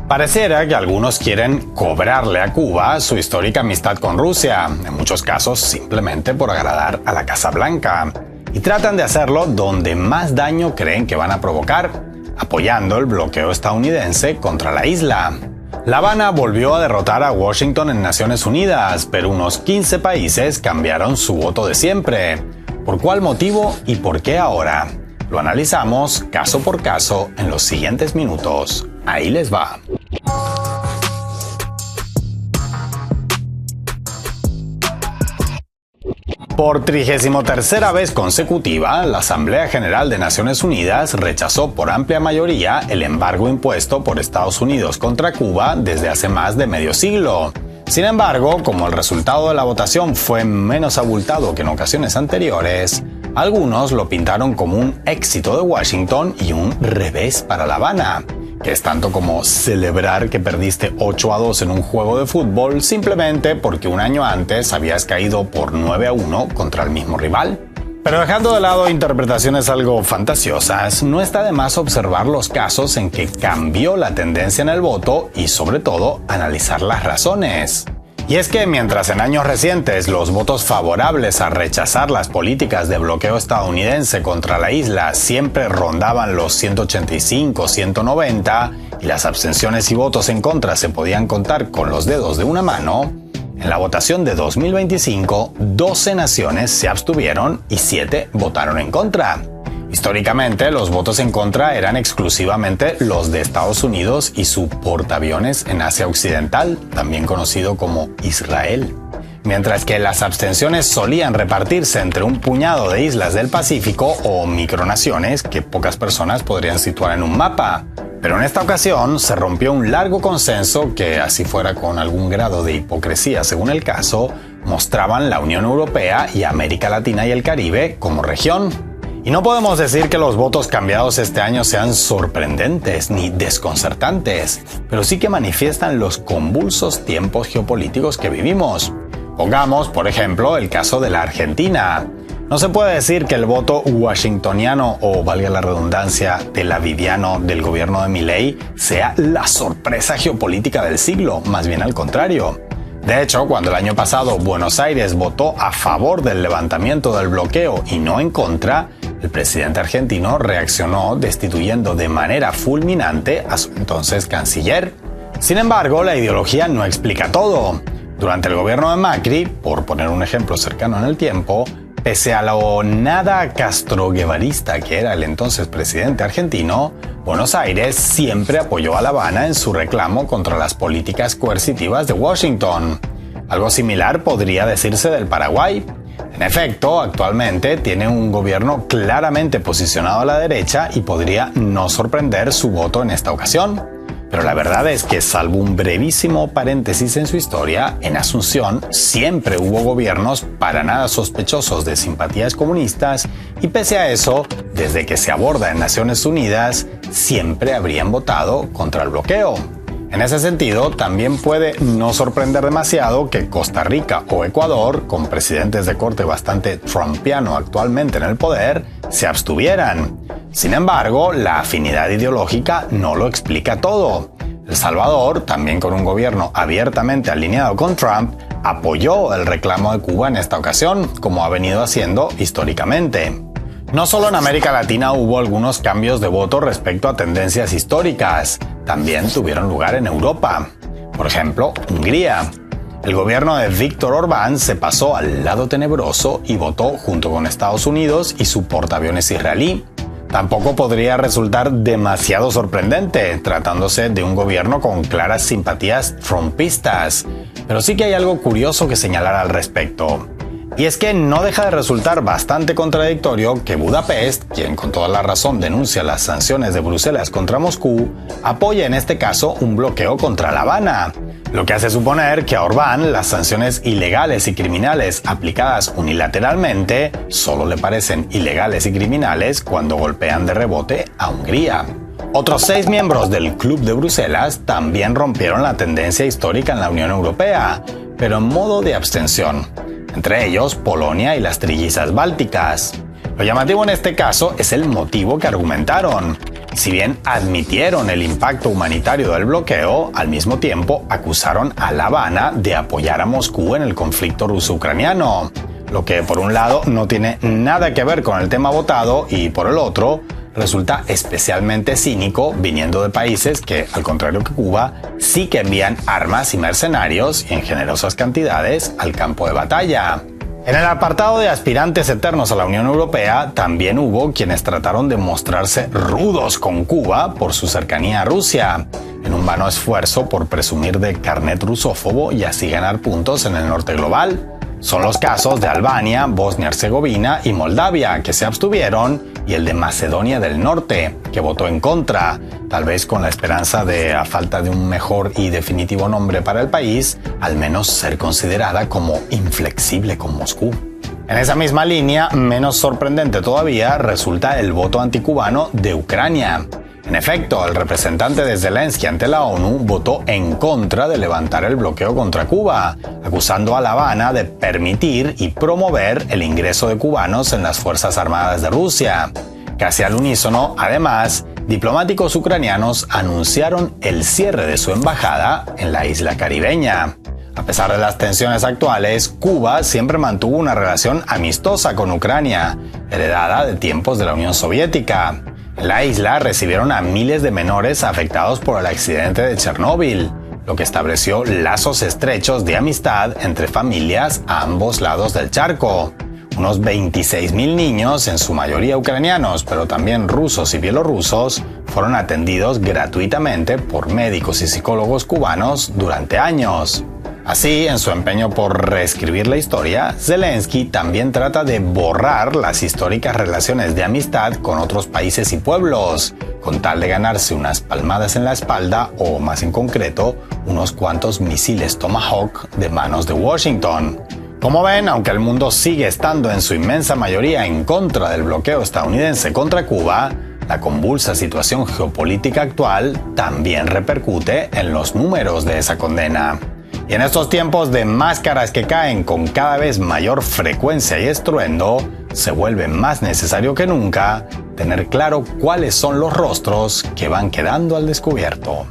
Pareciera que algunos quieren cobrarle a Cuba su histórica amistad con Rusia, en muchos casos simplemente por agradar a la Casa Blanca, y tratan de hacerlo donde más daño creen que van a provocar, apoyando el bloqueo estadounidense contra la isla. La Habana volvió a derrotar a Washington en Naciones Unidas, pero unos 15 países cambiaron su voto de siempre. ¿Por cuál motivo y por qué ahora? Lo analizamos caso por caso en los siguientes minutos. Ahí les va. Por 33ª vez consecutiva, la Asamblea General de Naciones Unidas rechazó por amplia mayoría el embargo impuesto por Estados Unidos contra Cuba desde hace más de medio siglo. Sin embargo, como el resultado de la votación fue menos abultado que en ocasiones anteriores, algunos lo pintaron como un éxito de Washington y un revés para La Habana, que es tanto como celebrar que perdiste 8-2 en un juego de fútbol simplemente porque un año antes habías caído por 9-1 contra el mismo rival. Pero dejando de lado interpretaciones algo fantasiosas, no está de más observar los casos en que cambió la tendencia en el voto y sobre todo analizar las razones. Y es que mientras en años recientes los votos favorables a rechazar las políticas de bloqueo estadounidense contra la isla siempre rondaban los 185-190 y las abstenciones y votos en contra se podían contar con los dedos de una mano, en la votación de 2025, 12 naciones se abstuvieron y 7 votaron en contra. Históricamente, los votos en contra eran exclusivamente los de Estados Unidos y su portaaviones en Asia Occidental, también conocido como Israel. Mientras que las abstenciones solían repartirse entre un puñado de islas del Pacífico o micronaciones que pocas personas podrían situar en un mapa. Pero en esta ocasión se rompió un largo consenso que, así fuera con algún grado de hipocresía según el caso, mostraban la Unión Europea y América Latina y el Caribe como región. Y no podemos decir que los votos cambiados este año sean sorprendentes ni desconcertantes, pero sí que manifiestan los convulsos tiempos geopolíticos que vivimos. Pongamos, por ejemplo, el caso de la Argentina. No se puede decir que el voto washingtoniano o, valga la redundancia, telaviviano del gobierno de Milei sea la sorpresa geopolítica del siglo, más bien al contrario. De hecho, cuando el año pasado Buenos Aires votó a favor del levantamiento del bloqueo y no en contra, el presidente argentino reaccionó destituyendo de manera fulminante a su entonces canciller. Sin embargo, la ideología no explica todo. Durante el gobierno de Macri, por poner un ejemplo cercano en el tiempo, pese a lo nada castroguevarista que era el entonces presidente argentino, Buenos Aires siempre apoyó a La Habana en su reclamo contra las políticas coercitivas de Washington. Algo similar podría decirse del Paraguay. En efecto, actualmente tiene un gobierno claramente posicionado a la derecha y podría no sorprender su voto en esta ocasión. Pero la verdad es que, salvo un brevísimo paréntesis en su historia, en Asunción siempre hubo gobiernos para nada sospechosos de simpatías comunistas y pese a eso, desde que se aborda en Naciones Unidas, siempre habrían votado contra el bloqueo. En ese sentido, también puede no sorprender demasiado que Costa Rica o Ecuador, con presidentes de corte bastante trumpiano actualmente en el poder, se abstuvieran. Sin embargo, la afinidad ideológica no lo explica todo. El Salvador, también con un gobierno abiertamente alineado con Trump, apoyó el reclamo de Cuba en esta ocasión, como ha venido haciendo históricamente. No solo en América Latina hubo algunos cambios de voto respecto a tendencias históricas, también tuvieron lugar en Europa. Por ejemplo, Hungría. El gobierno de Viktor Orbán se pasó al lado tenebroso y votó junto con Estados Unidos y su portaaviones israelí. Tampoco podría resultar demasiado sorprendente, tratándose de un gobierno con claras simpatías trumpistas. Pero sí que hay algo curioso que señalar al respecto. Y es que no deja de resultar bastante contradictorio que Budapest, quien con toda la razón denuncia las sanciones de Bruselas contra Moscú, apoye en este caso un bloqueo contra La Habana, lo que hace suponer que a Orbán las sanciones ilegales y criminales aplicadas unilateralmente solo le parecen ilegales y criminales cuando golpean de rebote a Hungría. Otros 6 miembros del Club de Bruselas también rompieron la tendencia histórica en la Unión Europea, pero en modo de abstención. Entre ellos Polonia y las trillizas bálticas. Lo llamativo en este caso es el motivo que argumentaron. Si bien admitieron el impacto humanitario del bloqueo, al mismo tiempo acusaron a La Habana de apoyar a Moscú en el conflicto ruso-ucraniano, lo que por un lado no tiene nada que ver con el tema votado y por el otro resulta especialmente cínico viniendo de países que, al contrario que Cuba, sí que envían armas y mercenarios y en generosas cantidades al campo de batalla. En el apartado de aspirantes eternos a la Unión Europea, también hubo quienes trataron de mostrarse rudos con Cuba por su cercanía a Rusia, en un vano esfuerzo por presumir de carnet rusófobo y así ganar puntos en el norte global. Son los casos de Albania, Bosnia-Herzegovina y Moldavia, que se abstuvieron, y el de Macedonia del Norte, que votó en contra, tal vez con la esperanza de, a falta de un mejor y definitivo nombre para el país, al menos ser considerada como inflexible con Moscú. En esa misma línea, menos sorprendente todavía, resulta el voto anticubano de Ucrania. En efecto, el representante de Zelensky ante la ONU votó en contra de levantar el bloqueo contra Cuba, acusando a La Habana de permitir y promover el ingreso de cubanos en las Fuerzas Armadas de Rusia. Casi al unísono, además, diplomáticos ucranianos anunciaron el cierre de su embajada en la isla caribeña. A pesar de las tensiones actuales, Cuba siempre mantuvo una relación amistosa con Ucrania, heredada de tiempos de la Unión Soviética. En la isla recibieron a miles de menores afectados por el accidente de Chernóbil, lo que estableció lazos estrechos de amistad entre familias a ambos lados del charco. Unos 26.000 niños, en su mayoría ucranianos, pero también rusos y bielorrusos, fueron atendidos gratuitamente por médicos y psicólogos cubanos durante años. Así, en su empeño por reescribir la historia, Zelensky también trata de borrar las históricas relaciones de amistad con otros países y pueblos, con tal de ganarse unas palmadas en la espalda o, más en concreto, unos cuantos misiles Tomahawk de manos de Washington. Como ven, aunque el mundo sigue estando en su inmensa mayoría en contra del bloqueo estadounidense contra Cuba, la convulsa situación geopolítica actual también repercute en los números de esa condena. Y en estos tiempos de máscaras que caen con cada vez mayor frecuencia y estruendo, se vuelve más necesario que nunca tener claro cuáles son los rostros que van quedando al descubierto.